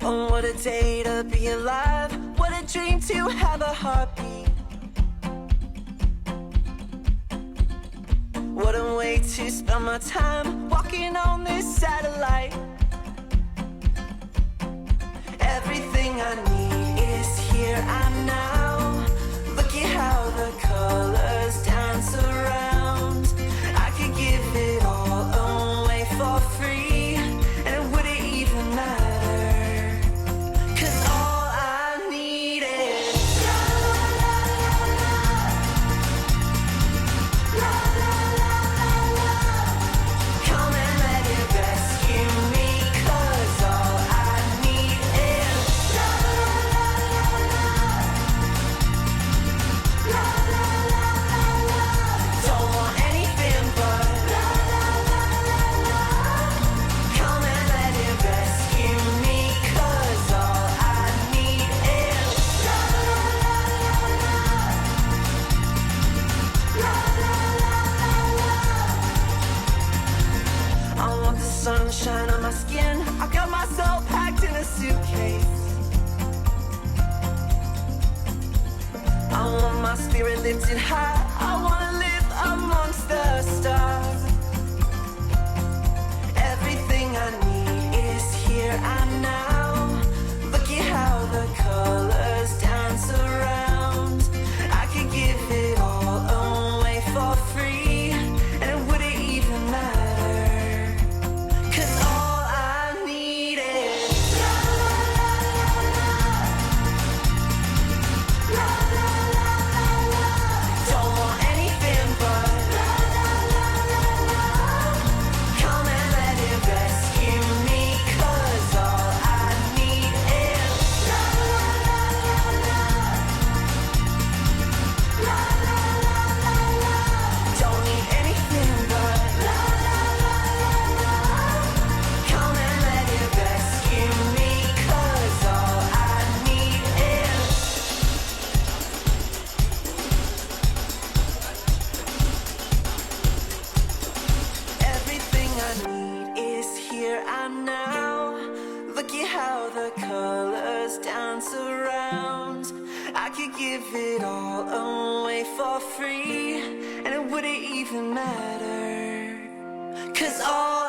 Oh, what a day to be alive. What a dream to have a heartbeat. What a way to spend my time walking on this satellite. Everything I need is here and now. Look at how the colors dance around. I could give it all away for free, and it wouldn't even matter, 'cause all I need is la la la la la la la la la. Come and let it rescue me, 'cause all I need is la la la la la la la la la. Don't want anything but la la la la la. Come and let it rescue me, 'cause all I need is la la la la la la la la la. I want the sunshine on my skin. I got myself packed in a suitcase. I want my spirit lifted high. I wanna live amongst the stars. Everything I need is here and now. Look at how the colors dance around. I could give it all away for free, and it wouldn't even matter, 'cause all I need is la la la la la la la la la. Don't want anything but la la la la la. Come and let it rescue me, 'cause all I need is la la la la la la la la la la. Don't need anything but la la la la la. Come and let it rescue me, 'cause all I need is everything I need is here and now. Look at how the colors dance around. I could give it all away for free, and it wouldn't even matter, 'cause all